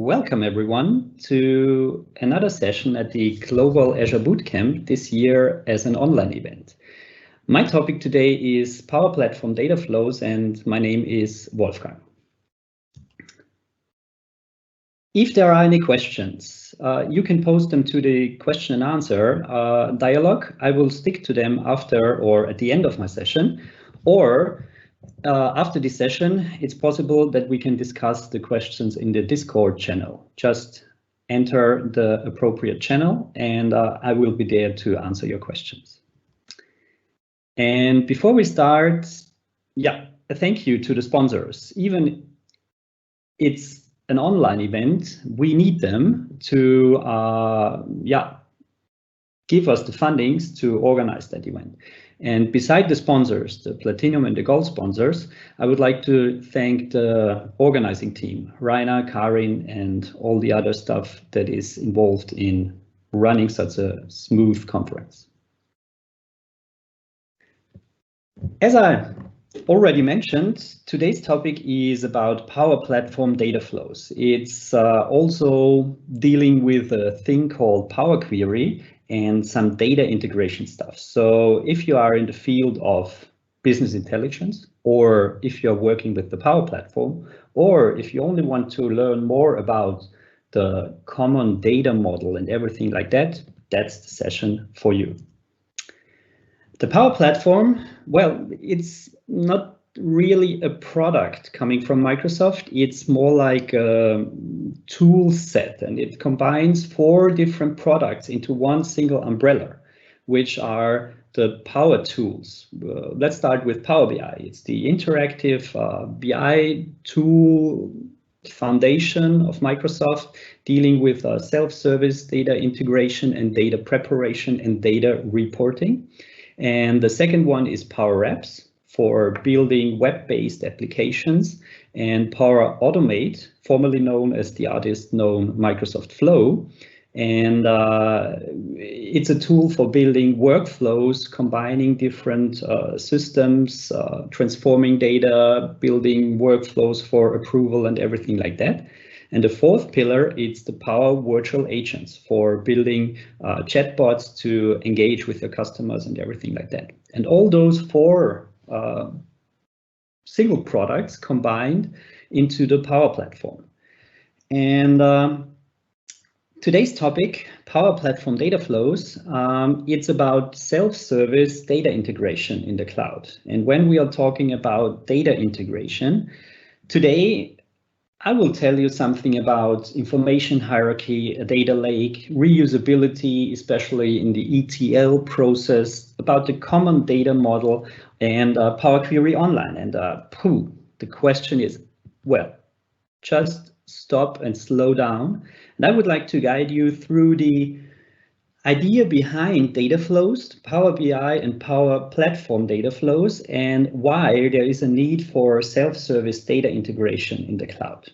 Welcome everyone to another session at the Global Azure Bootcamp this year as an online event. My topic today is PowerPlatform Dataflows and my name is Wolfgang. If there are any questions, you can post them to the question and answer dialogue. I will stick to them after or at the end of my session, or after this session, it's possible that we can discuss the questions in the Discord channel. Just enter the appropriate channel and I will be there to answer your questions. And before we start, a thank you to the sponsors. Even it's an online event, we need them to give us the fundings to organize that event. And beside the sponsors, the Platinum and the Gold sponsors, I would like to thank the organizing team, Rainer, Karin, and all the other stuff that is involved in running such a smooth conference. As I already mentioned, today's topic is about PowerPlatform Dataflows. It's also dealing with a thing called PowerQuery and some data integration stuff. So if you are in the field of business intelligence, or if you're working with the Power Platform, or if you only want to learn more about the common data model and everything like that, that's the session for you. The Power Platform, well, it's not really a product coming from Microsoft. It's more like a tool set, and it combines 4 different products into one single umbrella, which are the Power Tools. Let's start with Power BI. It's the interactive BI tool foundation of Microsoft, dealing with self-service data integration and data preparation and data reporting. And the second one is Power Apps for building web-based applications, and Power Automate, formerly known as the artist-known Microsoft Flow. And it's a tool for building workflows, combining different systems, transforming data, building workflows for approval and everything like that. And the fourth pillar, it's the Power Virtual Agents for building chatbots to engage with your customers and everything like that. And all those 4 single products combined into the Power Platform. And today's topic, Power Platform Dataflows, it's about self-service data integration in the cloud. And when we are talking about data integration, today I will tell you something about information hierarchy, a data lake, reusability, especially in the ETL process, about the common data model, and PowerQuery Online. And the question is, well, just stop and slow down. And I would like to guide you through the idea behind data flows, Power BI and Power Platform data flows, and why there is a need for self-service data integration in the cloud.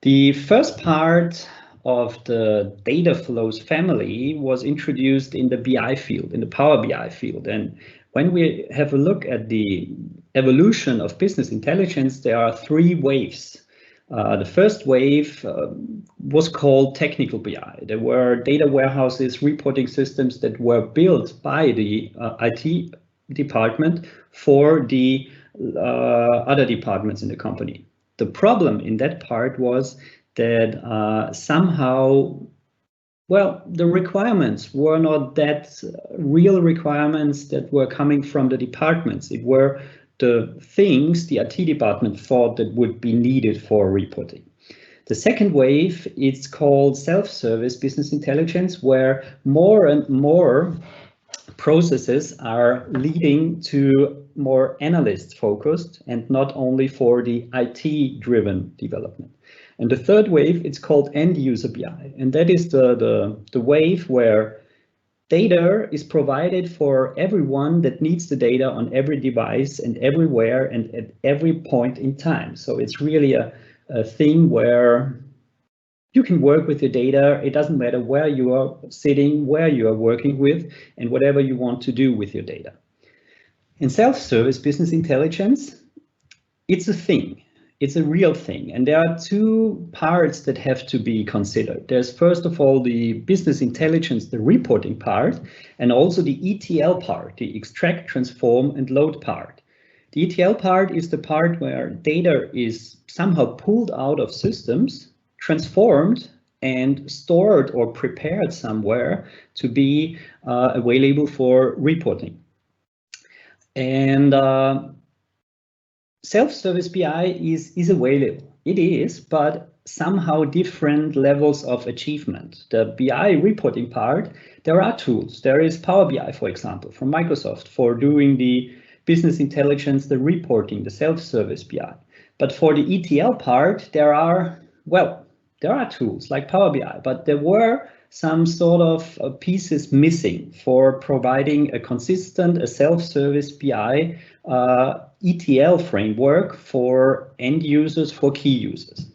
The first part of the data flows family was introduced in the BI field, in the Power BI field. And when we have a look at the evolution of business intelligence, there are 3 waves. The first wave was called technical BI. There were data warehouses, reporting systems that were built by the IT department for the other departments in the company. The problem in that part was that somehow, well, the requirements were not that real requirements that were coming from the departments. It were the things the IT department thought that would be needed for reporting. The second wave, it's called self-service business intelligence, where more and more processes are leading to more analyst focused and not only for the IT driven development. And the third wave, it's called end user BI. And that is the wave where data is provided for everyone that needs the data on every device and everywhere and at every point in time. So it's really a thing where you can work with your data. It doesn't matter where you are sitting, where you are working with, and whatever you want to do with your data. In self-service business intelligence, it's a thing. it's a real thing. And there are two parts that have to be considered. There's first of all the business intelligence, the reporting part, and also the ETL part, the extract, transform, and load part. The ETL part is the part where data is somehow pulled out of systems, transformed, and stored or prepared somewhere to be available for reporting. And self-service BI is available. It is, but somehow different levels of achievement. The BI reporting part, there are tools. There is Power BI, for example, from Microsoft for doing the business intelligence, the reporting, the self-service BI. But for the ETL part, there are tools like Power BI, but there were some sort of pieces missing for providing a consistent, a self-service BI ETL framework for end users, for key users.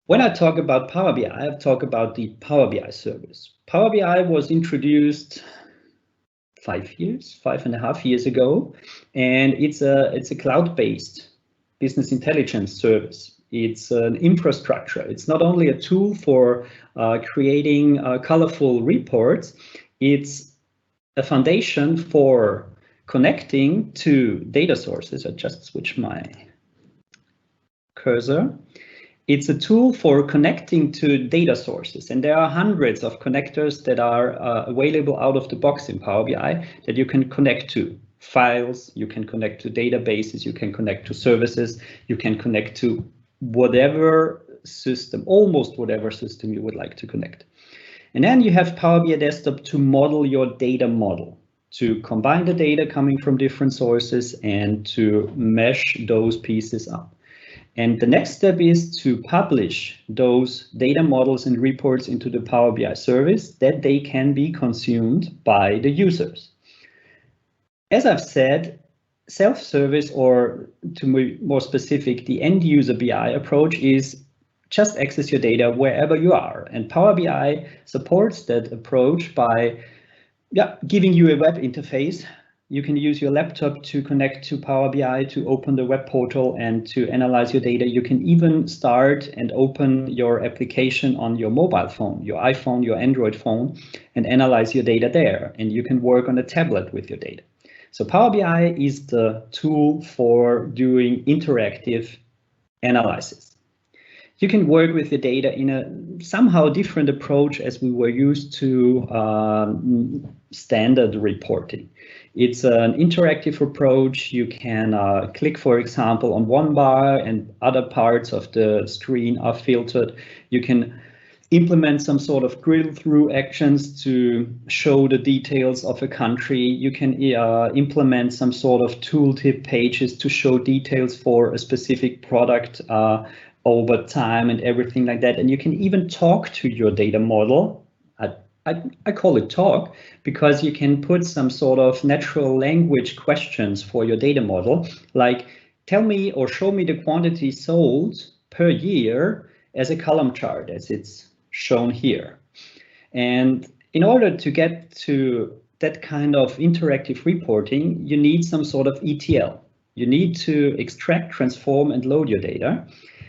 When I talk about Power BI, I talk about the Power BI service. Power BI was introduced 5.5 years ago, and it's a cloud-based business intelligence service. It's an infrastructure. It's not only a tool for creating colorful reports, it's a foundation for connecting to data sources. I just switched my cursor. It's a tool for connecting to data sources, and there are hundreds of connectors that are available out of the box in Power BI that you can connect to files, you can connect to databases, you can connect to services, you can connect to whatever system, almost whatever system you would like to connect. And then you have Power BI Desktop to model your data model, to combine the data coming from different sources and to mesh those pieces up. And the next step is to publish those data models and reports into the Power BI service that they can be consumed by the users. As I've said, self-service, or to be more specific, the end user BI approach is just access your data wherever you are. And Power BI supports that approach by giving you a web interface. You can use your laptop to connect to Power BI, to open the web portal and to analyze your data. You can even start and open your application on your mobile phone, your iPhone, your Android phone, and analyze your data there. And you can work on a tablet with your data. So Power BI is the tool for doing interactive analysis. You can work with the data in a somehow different approach as we were used to standard reporting. It's an interactive approach. You can click, for example, on one bar and other parts of the screen are filtered. You can implement some sort of drill through actions to show the details of a country. You can implement some sort of tooltip pages to show details for a specific product over time and everything like that. And you can even talk to your data model. I call it talk because you can put some sort of natural language questions for your data model, like tell me or show me the quantity sold per year as a column chart as it's shown here. And in order to get to that kind of interactive reporting, you need some sort of ETL. You need to extract, transform, and load your data.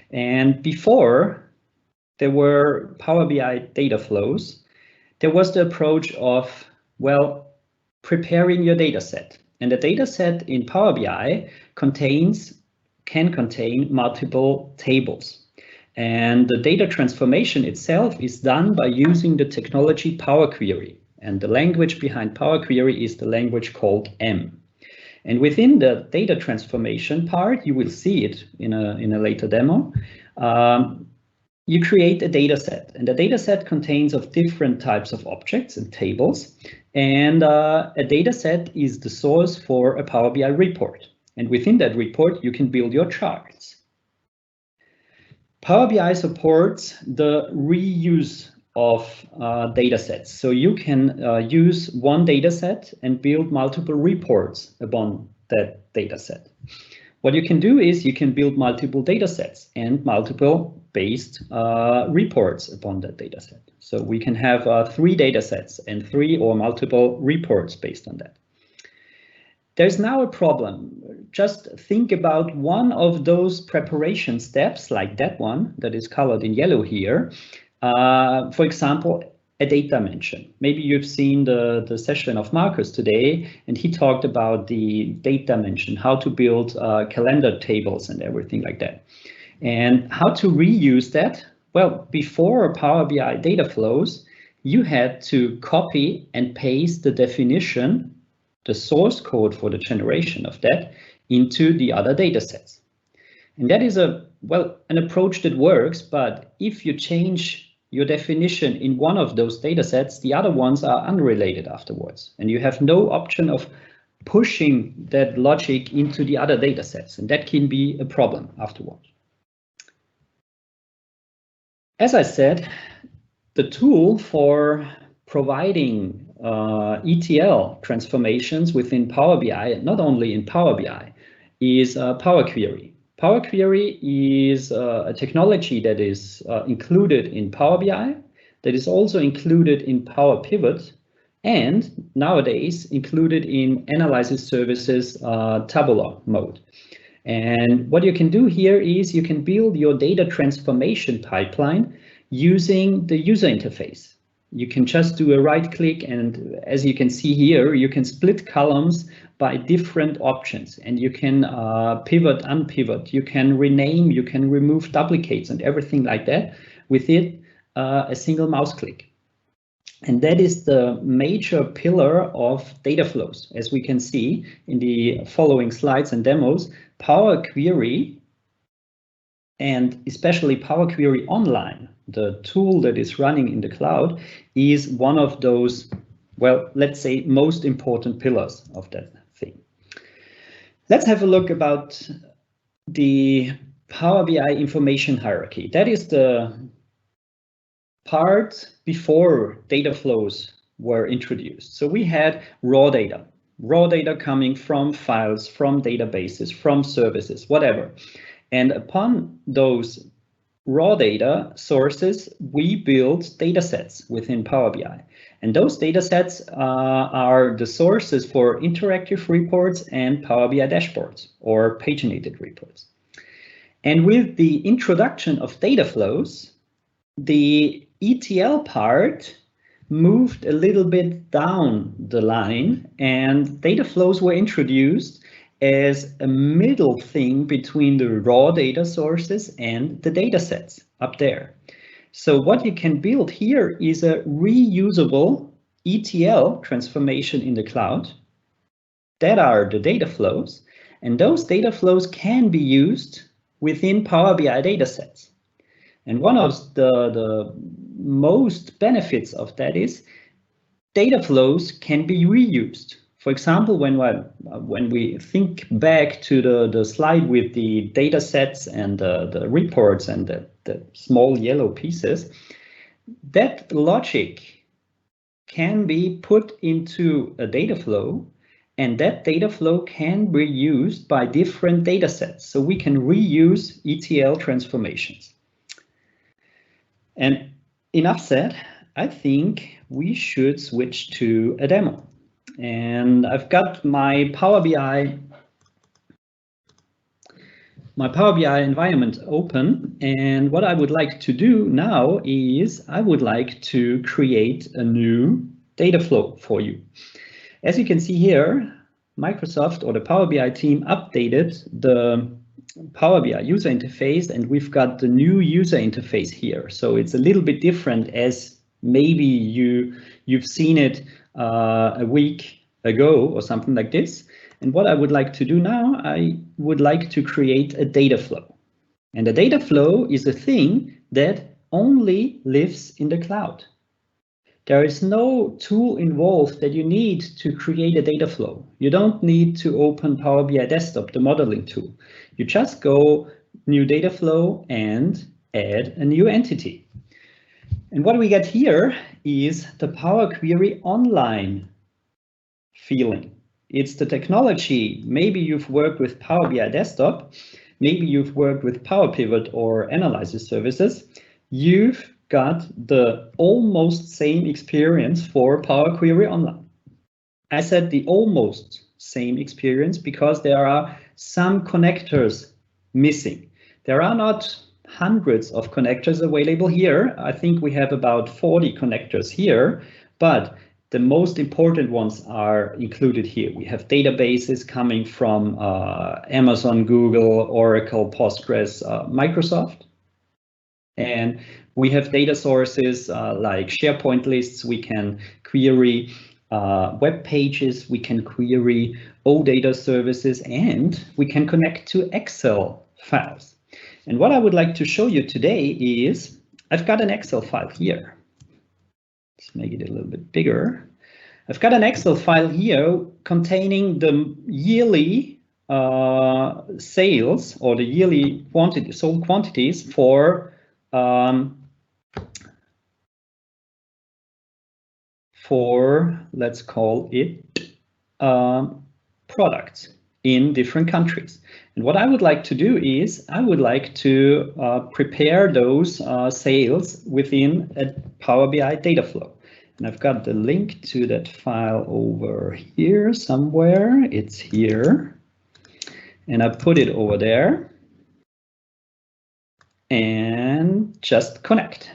And before there were Power BI Dataflows, there was the approach of, well, preparing your data set. And the data set in Power BI can contain multiple tables. And the data transformation itself is done by using the technology PowerQuery. And the language behind PowerQuery is the language called M. And within the data transformation part, you will see it in a later demo. You create a data set, and the data set contains of different types of objects and tables. And a data set is the source for a Power BI report. And within that report, you can build your charts. Power BI supports the reuse of data sets. So you can use one data set and build multiple reports upon that data set. What you can do is you can build multiple data sets and multiple based reports upon that data set. So we can have 3 data sets and 3 or multiple reports based on that. There's now a problem. just think about one of those preparation steps, like that one that is colored in yellow here. For example, a data mention. Maybe you've seen the session of Marcus today, and he talked about the data mention, how to build calendar tables and everything like that. And how to reuse that? Well, before Power BI Dataflows, you had to copy and paste the definition, the source code for the generation of that, into the other data sets. And that is an approach that works, but if you change your definition in one of those data sets, the other ones are unrelated afterwards, and you have no option of pushing that logic into the other data sets, and that can be a problem afterwards. As I said, the tool for providing ETL transformations within Power BI, not only in Power BI, is PowerQuery. PowerQuery is a technology that is included in Power BI, that is also included in Power Pivot, and nowadays included in Analysis Services tabular mode. And what you can do here is you can build your data transformation pipeline using the user interface. You can just do a right click, and as you can see here, you can split columns by different options, and you can pivot, unpivot, you can rename, you can remove duplicates and everything like that with it, a single mouse click. And that is the major pillar of data flows. As we can see in the following slides and demos, PowerQuery, and especially PowerQuery Online, the tool that is running in the cloud, is one of those, well, let's say, most important pillars of that thing. Let's have a look about the Power BI information hierarchy. That is the part before data flows were introduced. So we had raw data coming from files, from databases, from services, whatever. And upon those raw data sources, we build data sets within Power BI. And those data sets are the sources for interactive reports and Power BI dashboards or paginated reports. And with the introduction of data flows, the ETL part moved a little bit down the line, and data flows were introduced as a middle thing between the raw data sources and the data sets up there. So what you can build here is a reusable ETL transformation in the cloud. That are the data flows, and those data flows can be used within Power BI data sets. And one of the most benefits of that is data flows can be reused. For example, when we think back to the slide with the data sets and the reports and the small yellow pieces, that logic can be put into a data flow, and that data flow can be used by different data sets. So we can reuse ETL transformations. And enough said, I think we should switch to a demo. And I've got my Power BI environment open, and what I would like to do now is I would like to create a new data flow for you. As you can see here, Microsoft or the Power BI team updated the Power BI user interface, and we've got the new user interface here. So it's a little bit different, as maybe you've seen it a week ago or something like this. And what I would like to do now, I would like to create a data flow. And a data flow is a thing that only lives in the cloud. There is no tool involved that you need to create a data flow. You don't need to open Power BI Desktop, the modeling tool. You just go new data flow and add a new entity. And what we get here is the PowerQuery Online feeling. It's the technology. Maybe you've worked with Power BI Desktop, maybe you've worked with Power Pivot or Analysis Services. You've got the almost same experience for PowerQuery Online. I said the almost same experience because there are some connectors missing. There are not hundreds of connectors available here. I think we have about 40 connectors here, but the most important ones are included here. We have databases coming from Amazon, Google, Oracle, Postgres, Microsoft. And we have data sources like SharePoint lists. We can query web pages. We can query OData services, and we can connect to Excel files. And what I would like to show you today is I've got an Excel file here. Let's make it a little bit bigger. I've got an Excel file here containing the yearly sales, or the yearly sold quantities for let's call it products in different countries. And what I would like to do is I would like to prepare those sales within a Power BI data flow. And I've got the link to that file over here somewhere. It's here. And I put it over there and just connect.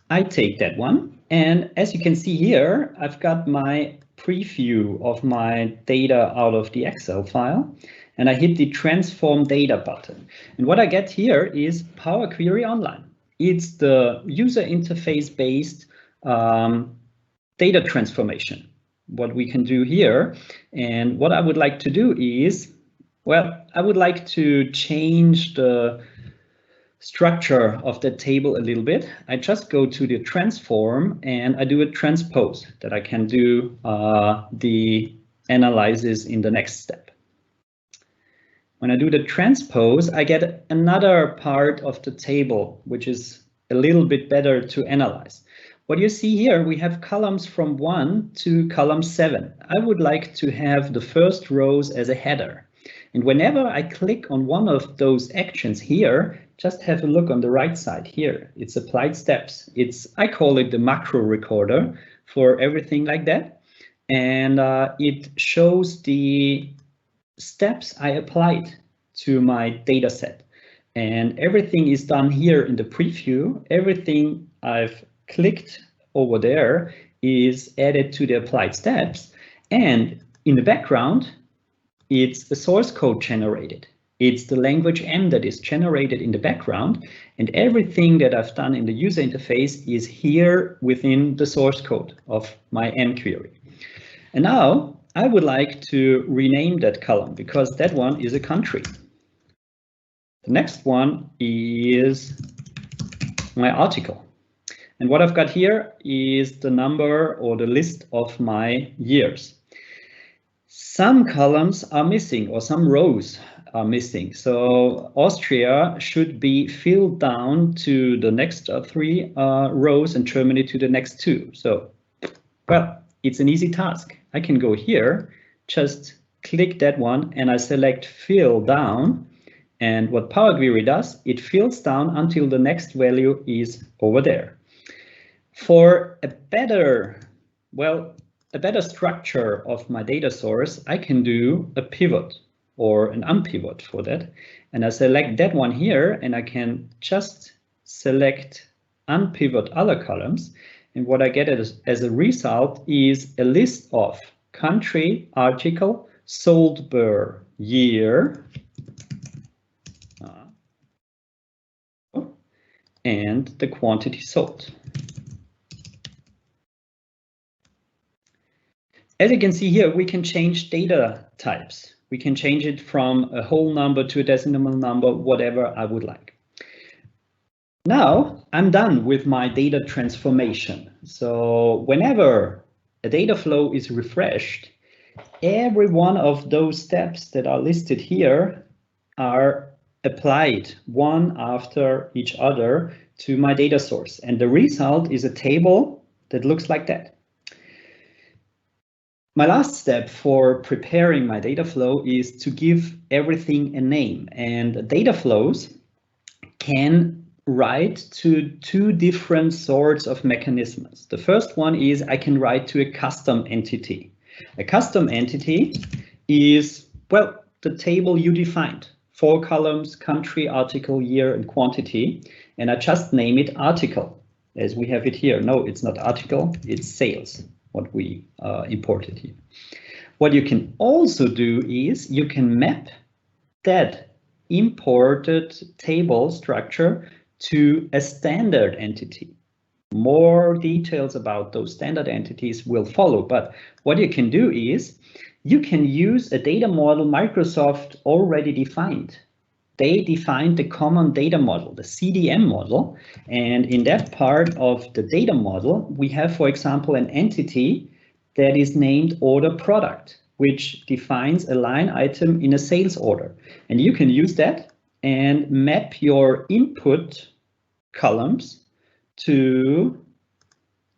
I take that one. And as you can see here, I've got my preview of my data out of the Excel file, and I hit the Transform Data button. And what I get here is PowerQuery Online. It's the user interface based data transformation, what we can do here. And what I would like to do is, well, I would like to change the structure of the table a little bit. I just go to the transform and I do a transpose, that I can do the analysis in the next step. When I do the transpose, I get another part of the table, which is a little bit better to analyze. What you see here, we have columns from 1 to column 7. I would like to have the first rows as a header. And whenever I click on one of those actions here, just have a look on the right side here. It's applied steps. I call it the macro recorder for everything like that. And it shows the steps I applied to my data set. And everything is done here in the preview. Everything I've clicked over there is added to the applied steps. And in the background, it's a source code generated. It's the language M that is generated in the background, and everything that I've done in the user interface is here within the source code of my M query. And now I would like to rename that column, because that one is a country. The next one is my article. And what I've got here is the number or the list of my years. Some columns are missing, or some rows are missing. So Austria should be filled down to the next 3 rows and Germany to the next 2. So, well, it's an easy task. I can go here, just click that one, and I select fill down. And what PowerQuery does, it fills down until the next value is over there. For a better structure of my data source, I can do a pivot or an unpivot for that. And I select that one here, and I can just select unpivot other columns. And what I get as a result is a list of country, article, sold per year, and the quantity sold. As you can see here, we can change data types. We can change it from a whole number to a decimal number, whatever I would like. Now I'm done with my data transformation. So whenever a data flow is refreshed, every one of those steps that are listed here are applied one after each other to my data source. And the result is a table that looks like that. My last step for preparing my data flow is to give everything a name, and data flows can write to 2 different sorts of mechanisms. The first one is I can write to a custom entity. A custom entity is, well, the table you defined. 4 columns, country, article, year, and quantity. And I just name it article, as we have it here. No, it's not article, it's sales, what we imported here. What you can also do is you can map that imported table structure to a standard entity. More details about those standard entities will follow, but what you can do is you can use a data model Microsoft already defined. They defined the common data model, the CDM model, and in that part of the data model, we have, for example, an entity that is named order product, which defines a line item in a sales order. And you can use that and map your input columns to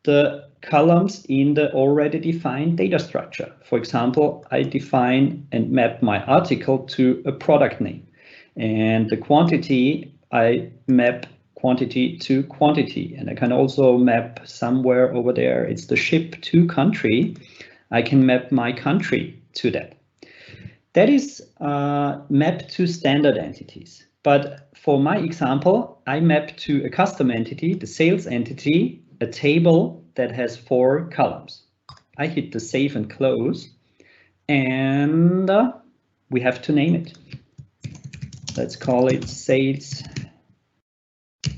the columns in the already defined data structure. For example, I define and map my article to a product name, and the quantity, I map quantity to quantity, and I can also map somewhere over there, it's the ship to country, I can map my country to that. That is mapped to standard entities. But for my example, I map to a custom entity, the sales entity, a table that has 4 columns. I hit the save and close, and we have to name it. Let's call it Sales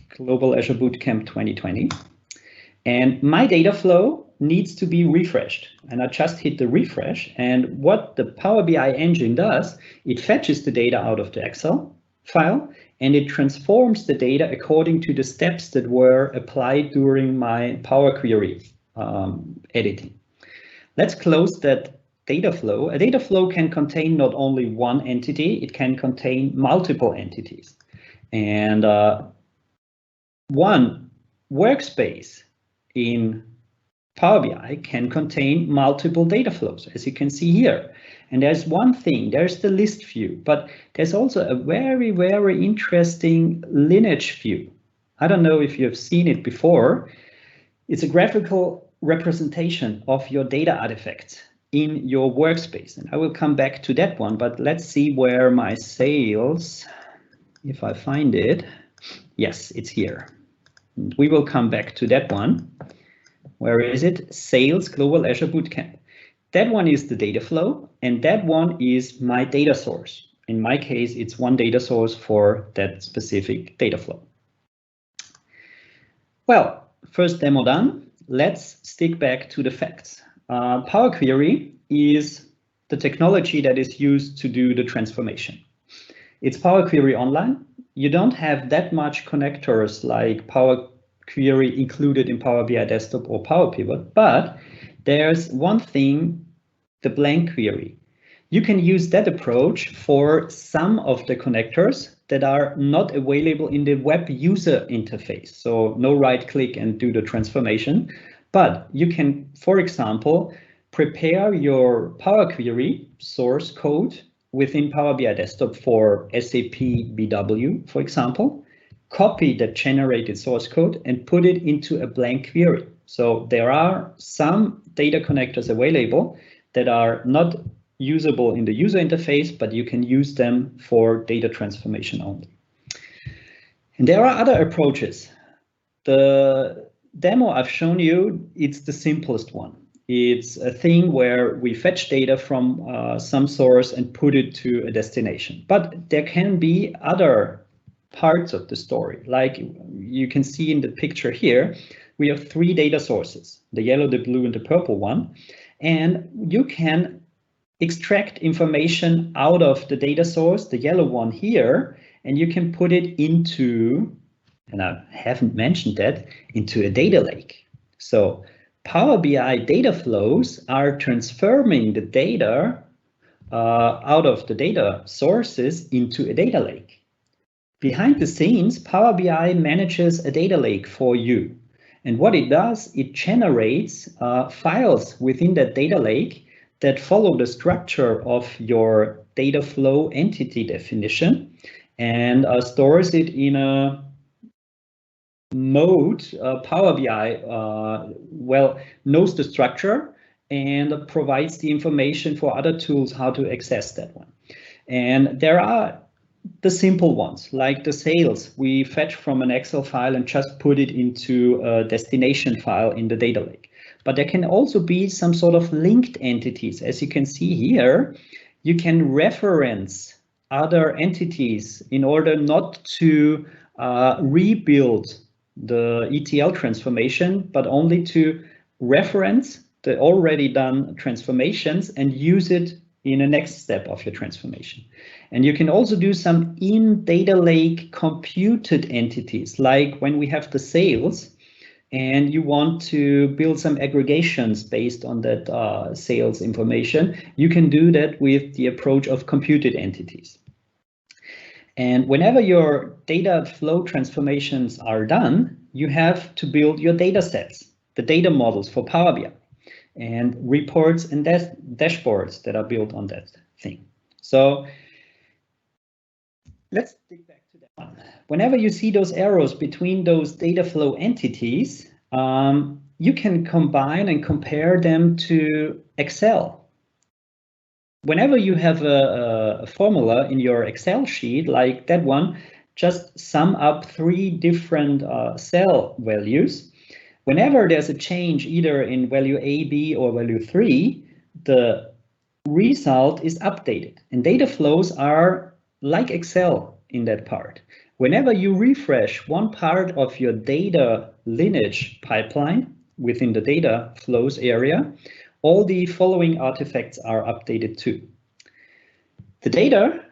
Global Azure Bootcamp 2020. And my data flow needs to be refreshed. And I just hit the refresh. And what the Power BI engine does, it fetches the data out of the Excel file, and it transforms the data according to the steps that were applied during my PowerQuery editing. Let's close that data flow. A data flow can contain not only one entity, it can contain multiple entities. And one workspace in Power BI can contain multiple data flows, as you can see here. And there's one thing, there's the list view, but there's also a very, very interesting lineage view. I don't know if you've seen it before. It's a graphical representation of your data artifacts in your workspace. And I will come back to that one, but let's see where my sales, if I find it. Yes, it's here. We will come back to that one. Where is it? Sales Global Azure Bootcamp. That one is the data flow, and that one is my data source. In my case, it's one data source for that specific data flow. Well, first demo done. Let's stick back to the facts. PowerQuery is the technology that is used to do the transformation. It's PowerQuery Online. You don't have that much connectors like PowerQuery included in Power BI Desktop or Power Pivot, but there's one thing, the blank query. You can use that approach for some of the connectors that are not available in the web user interface. So no right click and do the transformation, but you can, for example, prepare your PowerQuery source code within Power BI Desktop for SAP BW, for example, copy the generated source code and put it into a blank query. So there are some data connectors available that are not usable in the user interface, but you can use them for data transformation only. And there are other approaches. The demo I've shown you, it's the simplest one. It's a thing where we fetch data from some source and put it to a destination. But there can be other parts of the story. Like you can see in the picture here, we have 3 data sources, the yellow, the blue, and the purple one. And you can extract information out of the data source, the yellow one here, and you can put it into, and I haven't mentioned that, into a data lake. So Power BI data flows are transforming the data out of the data sources into a data lake. Behind the scenes, Power BI manages a data lake for you. And what it does, it generates files within that data lake that follow the structure of your data flow entity definition and stores it in a mode. Power BI well knows the structure and provides the information for other tools how to access that one. And there are the simple ones, like the sales. We fetch from an Excel file and just put it into a destination file in the data lake. But there can also be some sort of linked entities. As you can see here, you can reference other entities in order not to rebuild the ETL transformation, but only to reference the already done transformations and use it in the next step of your transformation. And you can also do some in data lake computed entities, like when we have the sales and you want to build some aggregations based on that sales information, you can do that with the approach of computed entities. And whenever your data flow transformations are done, you have to build your data sets, the data models for Power BI, and reports and dashboards that are built on that thing. So let's dig back to that one. Whenever you see those arrows between those data flow entities, you can combine and compare them to Excel. Whenever you have a formula in your Excel sheet like that one, just sum up 3 different cell values. Whenever there's a change either in value A, B, or value 3, the result is updated. And data flows are like Excel in that part. Whenever you refresh one part of your data lineage pipeline within the data flows area, all the following artifacts are updated too. The data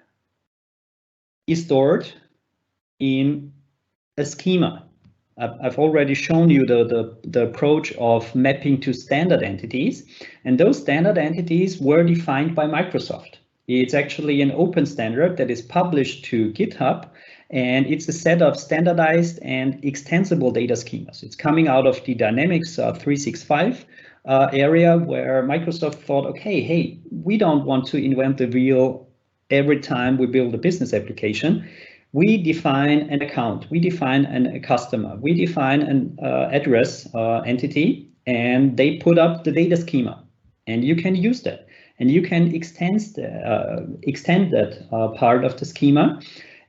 is stored in a schema. I've already shown you the approach of mapping to standard entities, and those standard entities were defined by Microsoft. It's actually an open standard that is published to GitHub, and it's a set of standardized and extensible data schemas. It's coming out of the Dynamics 365 area, where Microsoft thought, okay, hey, we don't want to invent the wheel every time we build a business application. We define an account, we define a customer, we define an address entity, and they put up the data schema, and you can use that, and you can extend that part of the schema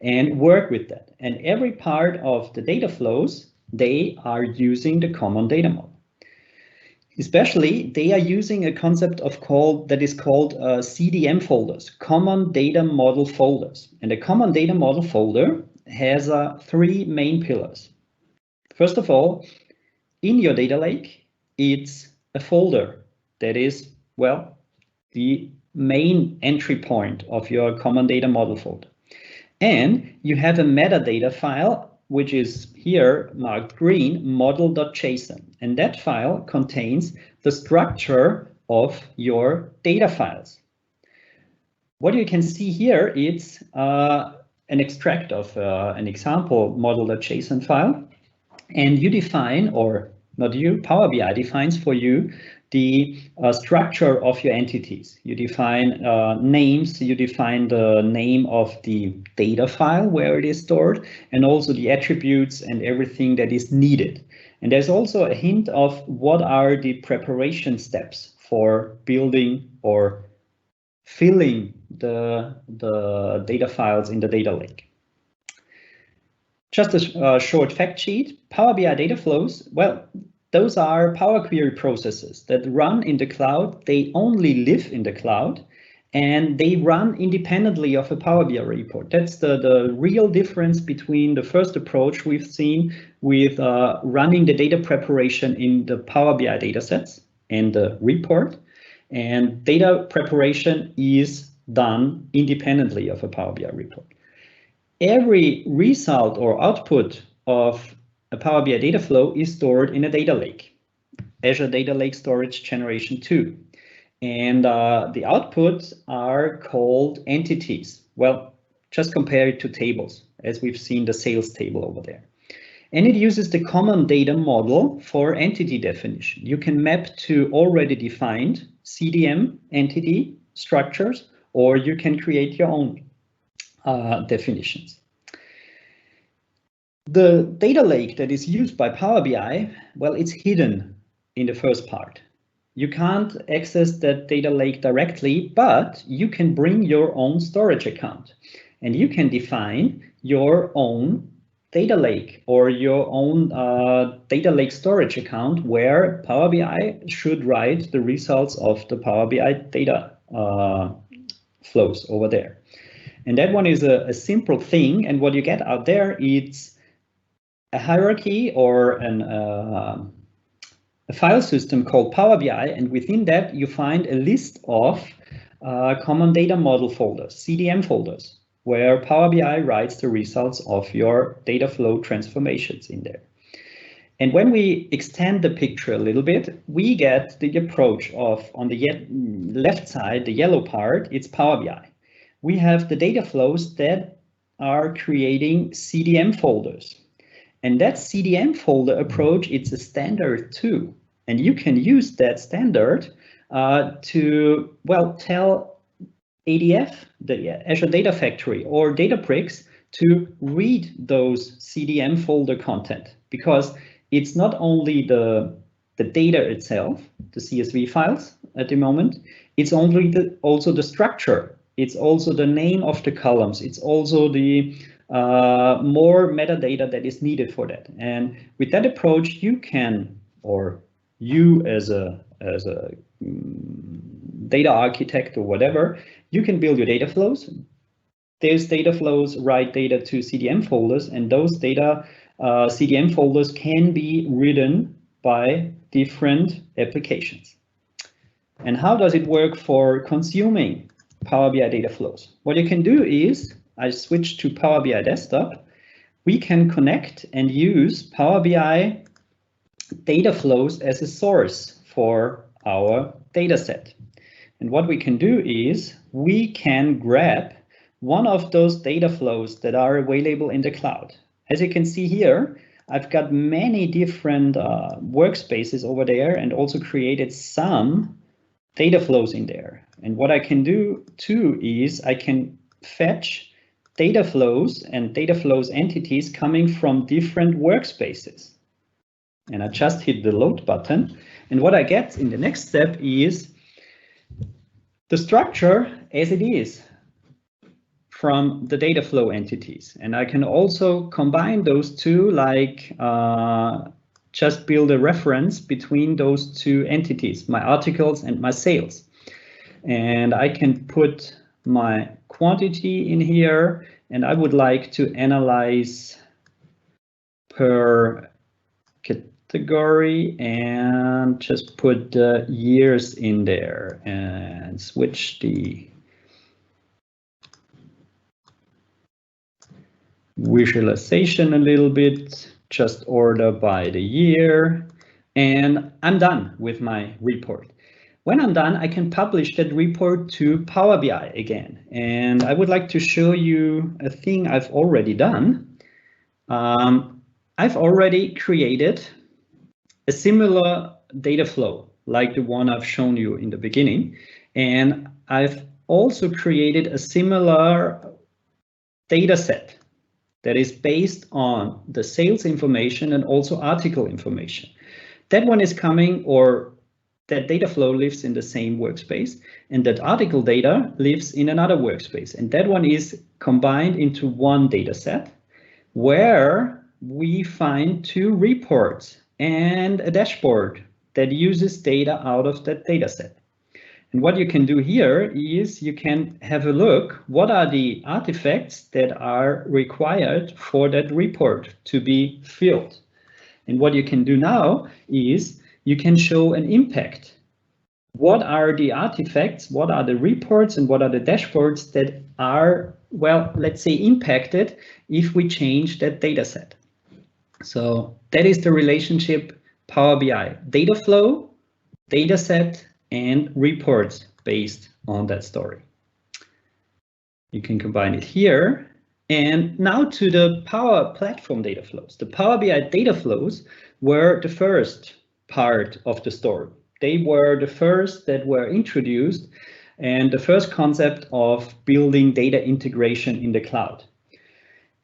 and work with that. And every part of the data flows, they are using the common data model. Especially, they are using a concept that is called CDM folders, common data model folders. And a common data model folder has 3 main pillars. First of all, in your data lake, it's a folder that is, well, the main entry point of your common data model folder. And you have a metadata file, which is here marked green, model.json. And that file contains the structure of your data files. What you can see here is an extract of an example model.json file. And you define, or not you, Power BI defines for you the structure of your entities. You define names, you define the name of the data file where it is stored, and also the attributes and everything that is needed. And there's also a hint of what are the preparation steps for building or filling the data files in the data lake. Just a short fact sheet, Power BI Dataflows, well, those are PowerQuery processes that run in the cloud. They only live in the cloud, and they run independently of a Power BI report. That's the real difference between the first approach we've seen with running the data preparation in the Power BI datasets and the report. And data preparation is done independently of a Power BI report. Every result or output of a Power BI data flow is stored in a data lake, Azure Data Lake Storage Generation 2. And the outputs are called entities. Well, just compare it to tables, as we've seen the sales table over there. And it uses the common data model for entity definition. You can map to already defined CDM entity structures, or you can create your own definitions. The data lake that is used by Power BI, well, it's hidden in the first part. you can't access that data lake directly, but you can bring your own storage account and you can define your own data lake or your own data lake storage account where Power BI should write the results of the Power BI data flows over there. And that one is a simple thing. And what you get out there, it's a hierarchy or a file system called Power BI. And within that, you find a list of common data model folders, CDM folders, where Power BI writes the results of your data flow transformations in there. And when we extend the picture a little bit, we get the approach of, on the left side, the yellow part, it's Power BI. We have the data flows that are creating CDM folders. And that CDM folder approach, it's a standard too. And you can use that standard to, well, tell ADF, the Azure Data Factory or Databricks to read those CDM folder content, because it's not only the data itself, the CSV files at the moment, it's also the structure. It's also the name of the columns. It's also the more metadata that is needed for that. And with that approach, you can, or you as a data architect or whatever, you can build your data flows. Those data flows write data to CDM folders, and those data CDM folders can be written by different applications. And how does it work for consuming Power BI data flows? What you can do is, I switch to Power BI Desktop, we can connect and use Power BI data flows as a source for our data set. And what we can do is we can grab one of those data flows that are available in the cloud. As you can see here, I've got many different workspaces over there and also created some data flows in there. And what I can do too is I can fetch data flows and data flows entities coming from different workspaces. And I just hit the load button. And what I get in the next step is the structure as it is from the data flow entities. And I can also combine those two, like just build a reference between those two entities, my articles and my sales. And I can put my quantity in here, and I would like to analyze per category and just put the years in there and switch the visualization a little bit, just order by the year, and I'm done with my report. When I'm done, I can publish that report to Power BI again. And I would like to show you a thing I've already done. I've already created a similar data flow like the one I've shown you in the beginning. And I've also created a similar data set that is based on the sales information and also article information. That one is coming, or that data flow lives in the same workspace, and that article data lives in another workspace. And that one is combined into one data set where we find two reports and a dashboard that uses data out of that data set. And what you can do here is you can have a look, what are the artifacts that are required for that report to be filled. And what you can do now is you can show an impact. What are the artifacts, what are the reports, and what are the dashboards that are, well, let's say impacted if we change that data set. So that is the relationship Power BI, data flow, data set, and reports based on that story. You can combine it here. And now to the Power Platform Dataflows. The Power BI Dataflows were the first part of the story. They were the first that were introduced and the first concept of building data integration in the cloud.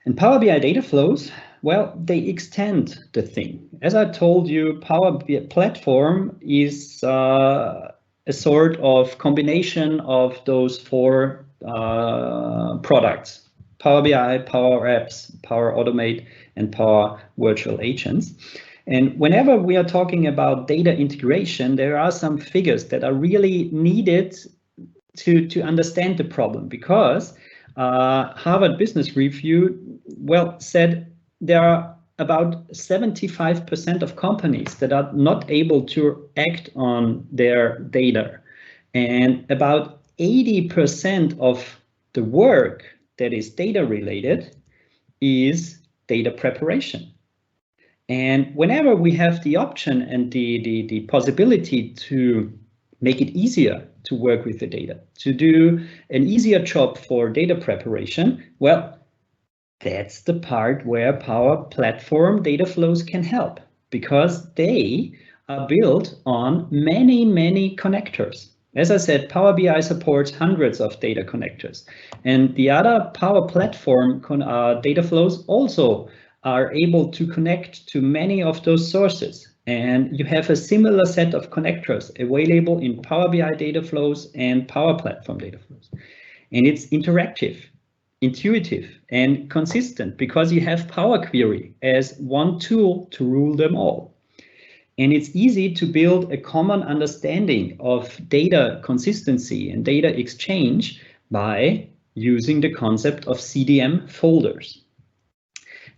And Power BI Dataflows well, they extend the thing. As I told you, Power Platform is a sort of combination of those four products: Power BI, Power Apps, Power Automate, and Power Virtual Agents. And whenever we are talking about data integration, there are some figures that are really needed to understand the problem, because Harvard Business Review, well, said there are about 75% of companies that are not able to act on their data. And about 80% of the work that is data related is data preparation. And whenever we have the option and the possibility to make it easier to work with the data, to do an easier job for data preparation, well, that's the part where Power Platform Dataflows can help, because they are built on many, many connectors. As I said, Power BI supports hundreds of data connectors, and the other Power Platform Dataflows also are able to connect to many of those sources. And you have a similar set of connectors available in Power BI Dataflows and Power Platform Dataflows. And it's interactive, intuitive, and consistent, because you have PowerQuery as one tool to rule them all. And it's easy to build a common understanding of data consistency and data exchange by using the concept of CDM folders.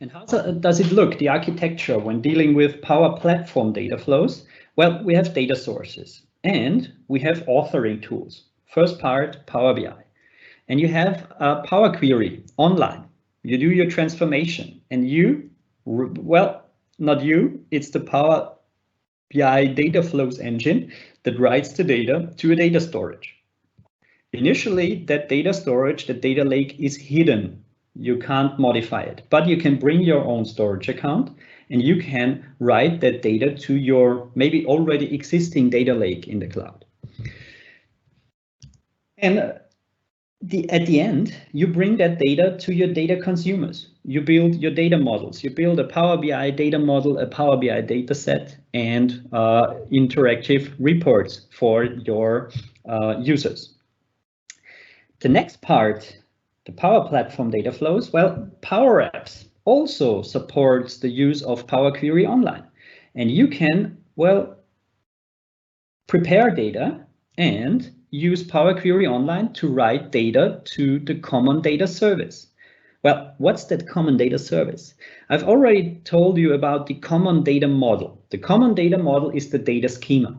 And how does it look, the architecture, when dealing with Power Platform Dataflows? Well, we have data sources and we have authoring tools. First part, Power BI. And you have PowerQuery online. You do your transformation, and you, well, not you, it's the Power BI Dataflows engine that writes the data to a data storage. Initially, that data storage, the data lake, is hidden. You can't modify it, but you can bring your own storage account and you can write that data to your maybe already existing data lake in the cloud. And at the end, you bring that data to your data consumers. You build your data models. You build a Power BI data model, a Power BI data set, and interactive reports for your users. The next part, the Power Platform Dataflows, well, Power Apps also supports the use of PowerQuery online. And you can, well, prepare data and use PowerQuery online to write data to the Common Data Service. Well, what's that Common Data Service? I've already told you about the Common Data Model. The Common Data Model is the data schema.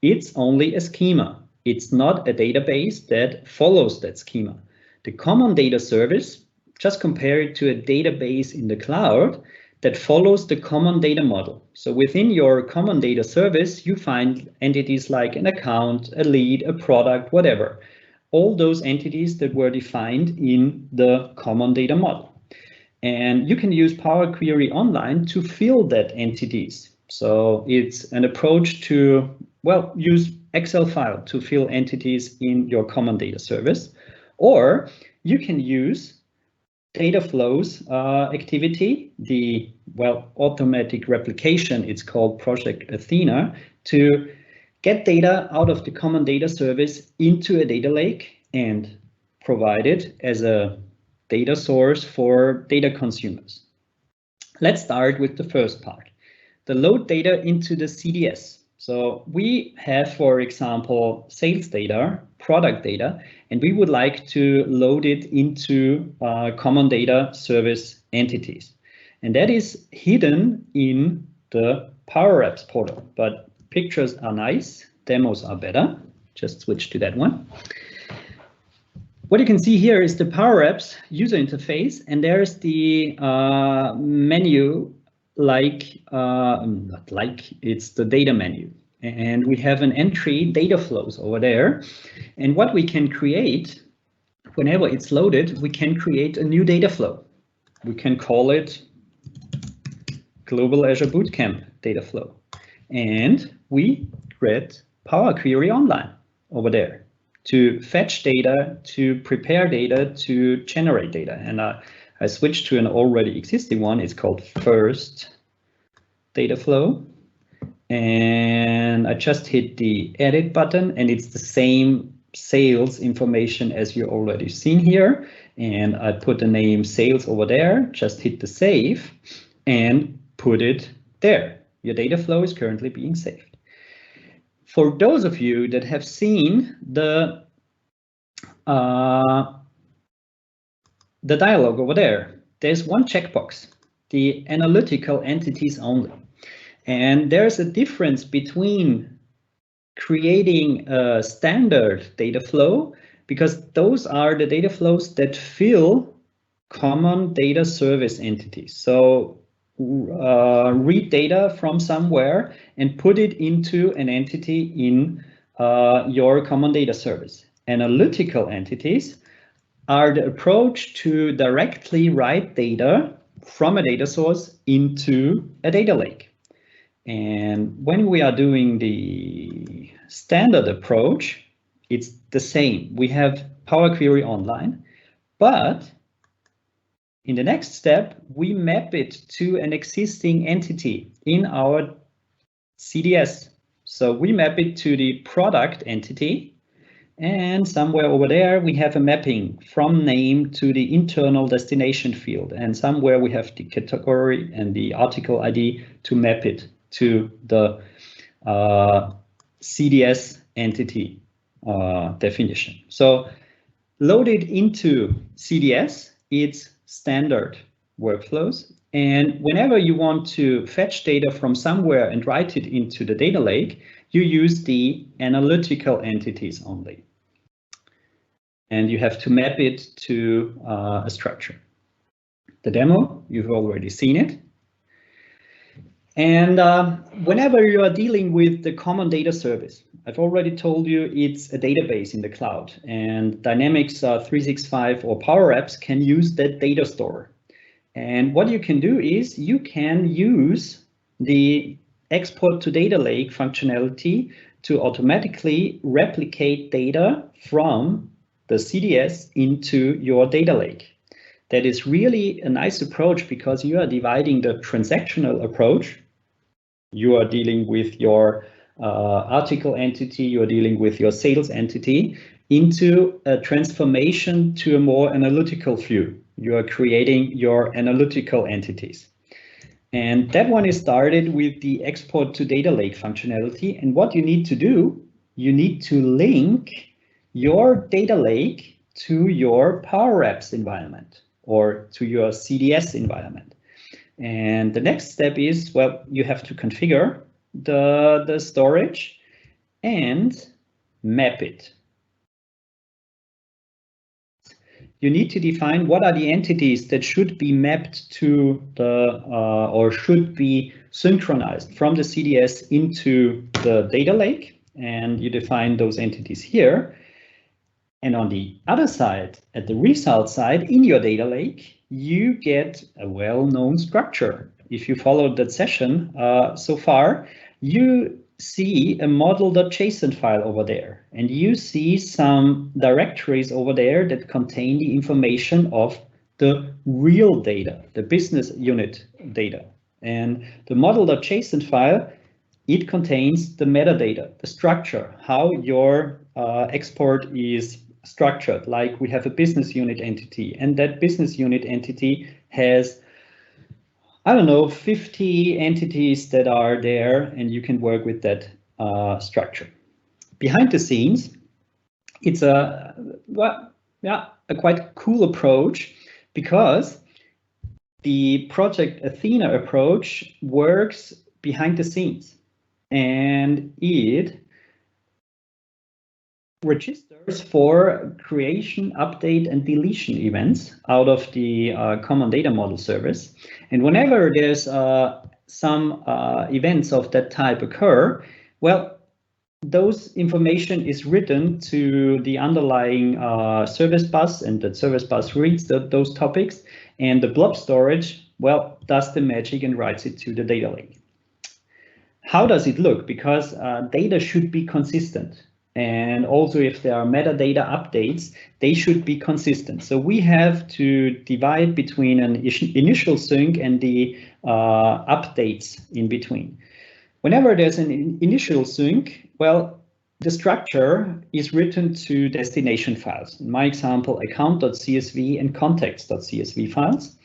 It's only a schema. It's not a database that follows that schema. The Common Data Service, just compare it to a database in the cloud that follows the Common Data Model. So within your Common Data Service, you find entities like an account, a lead, a product, whatever. All those entities that were defined in the Common Data Model. And you can use PowerQuery online to fill that entities. So it's an approach to, well, use Excel file to fill entities in your Common Data Service. Or you can use Dataflows activity, the, well, automatic replication, it's called Project Athena, to get data out of the Common Data Service into a data lake and provide it as a data source for data consumers. Let's start with the first part, the load data into the CDS. So we have, for example, sales data, product data, and we would like to load it into Common Data Service entities. And that is hidden in the Power Apps portal, but pictures are nice, demos are better. Just switch to that one. What you can see here is the Power Apps user interface, and there's the menu, not like, it's the data menu. And we have an entry, Dataflows, over there. And what we can create, whenever it's loaded, we can create a new data flow. We can call it Global Azure Bootcamp data flow. And we create PowerQuery online over there to fetch data, to prepare data, to generate data. And I switch to an already existing one. It's called first data flow. And I just hit the edit button, and it's the same sales information as you already seen here. And I put the name sales over there, just hit the save and put it there. Your data flow is currently being saved. For those of you that have seen the dialog over there, there's one checkbox, the analytical entities only. And there's a difference between creating a standard data flow, because those are the data flows that fill common data service entities. So read data from somewhere and put it into an entity in your common data service. Analytical entities are the approach to directly write data from a data source into a data lake. And when we are doing the standard approach, it's the same. We have PowerQuery online, but in the next step, we map it to an existing entity in our CDS. So we map it to the product entity, and somewhere over there, we have a mapping from name to the internal destination field. And somewhere we have the category and the article ID to map it to the CDS entity definition. So loaded into CDS, it's standard workflows. And whenever you want to fetch data from somewhere and write it into the data lake, you use the analytical entities only. And you have to map it to a structure. The demo, you've already seen it. And whenever you are dealing with the common data service, I've already told you it's a database in the cloud, and Dynamics 365 or Power Apps can use that data store. And what you can do is you can use the export to data lake functionality to automatically replicate data from the CDS into your data lake. That is really a nice approach, because you are dividing the transactional approach. You are dealing with your article entity, you are dealing with your sales entity, into a transformation to a more analytical view. You are creating your analytical entities. And that one is started with the export to data lake functionality. And what you need to do, you need to link your data lake to your Power Apps environment or to your CDS environment. And the next step is, well, you have to configure the storage and map it. You need to define what are the entities that should be mapped to the or should be synchronized from the CDS into the data lake, and you define those entities here. And on the other side, at the result side in your data lake, you get a well-known structure. If you followed that session so far, you see a model.json file over there, and you see some directories over there that contain the information of the real data, the business unit data. And the model.json file, it contains the metadata, the structure, how your export is structured. Like we have a business unit entity, and that business unit entity has, I don't know, 50 entities that are there, and you can work with that structure. Behind the scenes, it's a quite cool approach, because the project Athena approach works behind the scenes, and it registers for creation, update, and deletion events out of the common data model service. And whenever there's some events of that type occur, well, those information is written to the underlying service bus, and that service bus reads those topics, and the blob storage, well, does the magic and writes it to the data lake. How does it look? Because data should be consistent. and also if there are metadata updates, they should be consistent. So we have to divide between an initial sync and the updates in between. Whenever there's an initial sync, well, the structure is written to destination files. In my example, account.csv and context.csv files.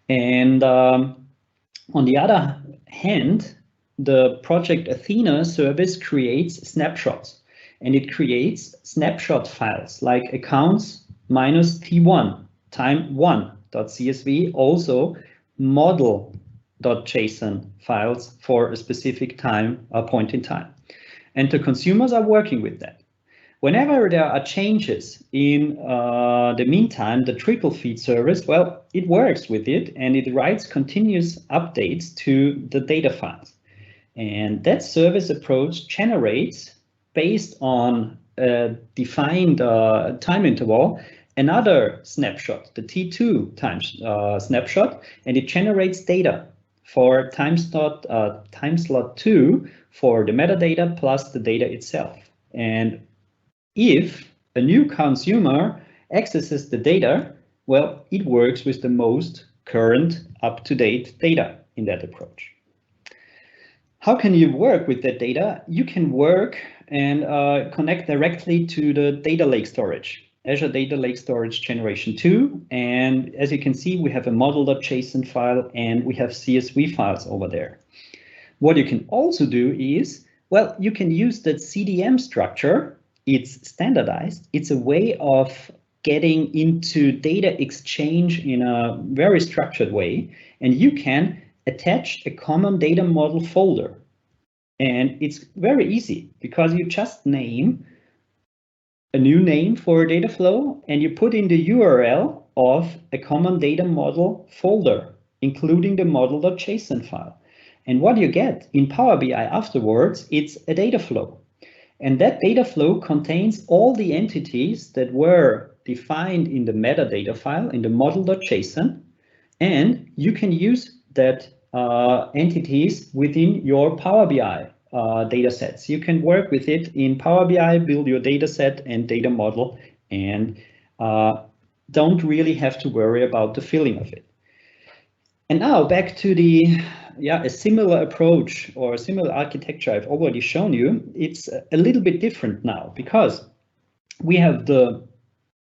And on the other hand, the project Athena service creates snapshots, and it creates snapshot files like accounts minus t1 time 1.csv, also model.json files for a specific time point in time. And the consumers are working with that. Whenever there are changes in the meantime, the Trickle feed service, well, it works with it and it writes continuous updates to the data files. And that service approach generates, based on a defined time interval, another snapshot, the T2 times snapshot, and it generates data for time slot 2 for the metadata plus the data itself. And if a new consumer accesses the data, well, it works with the most current up-to-date data in that approach. How can you work with that data? You can work and connect directly to the data lake storage, Azure Data Lake Storage Generation 2. And as you can see, we have a model.json file and we have CSV files over there. What you can also do is, well, you can use that CDM structure. It's standardized. It's a way of getting into data exchange in a very structured way. And you can attach a common data model folder. And it's very easy because you just name a new name for a data flow and you put in the URL of a common data model folder, including the model.json file. And what you get in Power BI afterwards, it's a data flow. And that data flow contains all the entities that were defined in the metadata file, in the model.json, and you can use that entities within your Power BI data sets. You can work with it in Power BI, build your data set and data model, and don't really have to worry about the filling of it. And now back to the a similar approach or a similar architecture I've already shown you. It's a little bit different now because we have the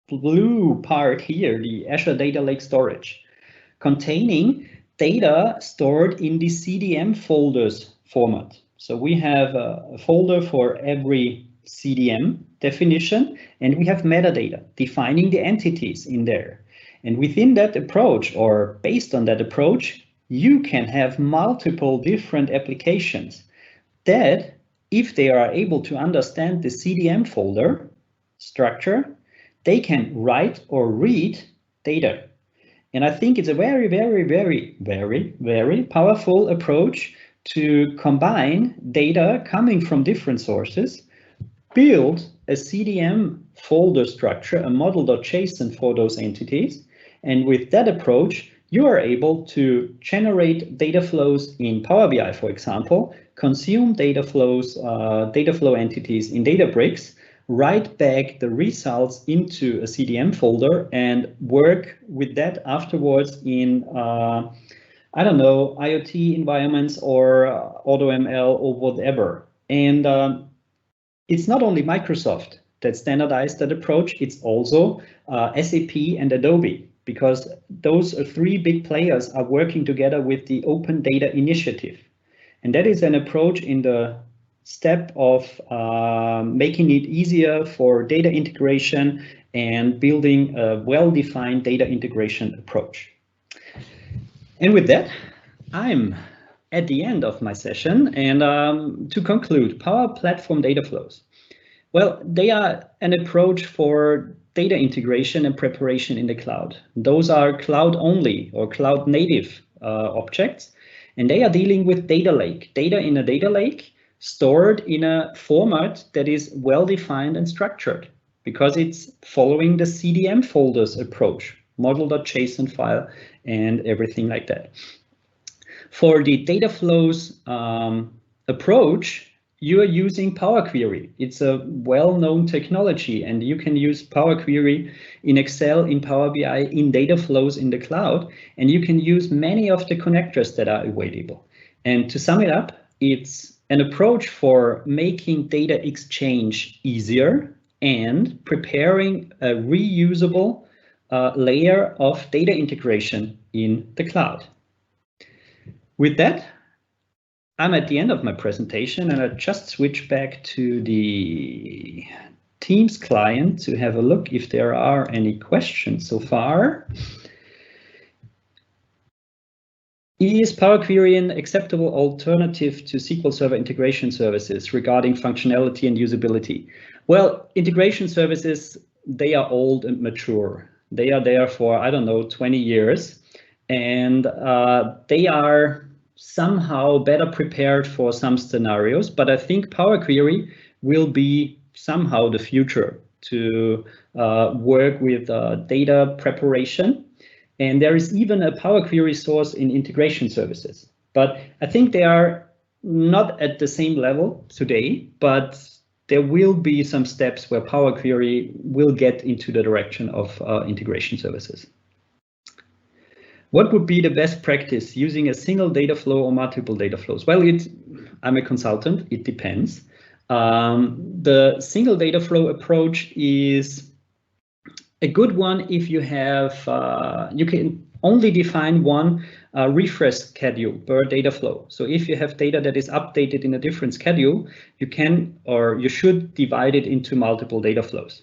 blue part here, the Azure Data Lake Storage, containing data stored in the CDM folders format. So we have a folder for every CDM definition, and we have metadata defining the entities in there. And within that approach, or based on that approach, you can have multiple different applications that, if they are able to understand the CDM folder structure, they can write or read data. And I think it's a very, very, very, very, very powerful approach to combine data coming from different sources, build a CDM folder structure, a model.json for those entities. And with that approach, you are able to generate data flows in Power BI, for example, consume data flows, data flow entities in Databricks, write back the results into a CDM folder and work with that afterwards in, I don't know, IoT environments or AutoML or whatever. And it's not only Microsoft that standardized that approach, it's also SAP and Adobe, because those three big players are working together with the Open Data Initiative. And that is an approach in the step of making it easier for data integration and building a well-defined data integration approach. And with that, I'm at the end of my session. And to conclude, Power Platform Dataflows. Well, they are an approach for data integration and preparation in the cloud. Those are cloud only or cloud native objects, and they are dealing with data lake, data in a data lake stored in a format that is well defined and structured because it's following the CDM folders approach, model.json file and everything like that. For the data flows approach, you are using PowerQuery. It's a well-known technology, and you can use PowerQuery in Excel, in Power BI, in Dataflows in the cloud, and you can use many of the connectors that are available. And to sum it up, it's an approach for making data exchange easier and preparing a reusable layer of data integration in the cloud. With that, I'm at the end of my presentation, and I just switch back to the Teams client to have a look if there are any questions so far. Is PowerQuery an acceptable alternative to SQL Server integration services regarding functionality and usability? Well, integration services, they are old and mature. They are there for, I don't know, 20 years, and they are somehow better prepared for some scenarios, but I think PowerQuery will be somehow the future to work with data preparation. And there is even a PowerQuery source in integration services, but I think they are not at the same level today, but there will be some steps where PowerQuery will get into the direction of integration services. What would be the best practice using a single data flow or multiple data flows? Well, I'm a consultant, it depends. The single data flow approach is a good one if you have, you can only define one refresh schedule per data flow. So if you have data that is updated in a different schedule, you can or you should divide it into multiple data flows.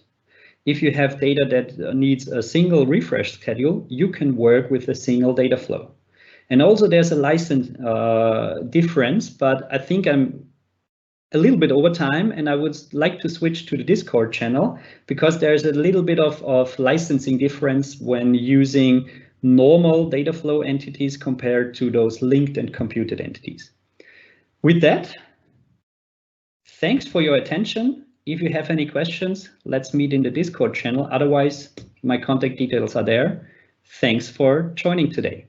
If you have data that needs a single refresh schedule, you can work with a single data flow. And also there's a license difference, but I think I'm a little bit over time, and I would like to switch to the Discord channel because there's a little bit of licensing difference when using normal data flow entities compared to those linked and computed entities. With that, thanks for your attention. If you have any questions, let's meet in the Discord channel. Otherwise, my contact details are there. Thanks for joining today.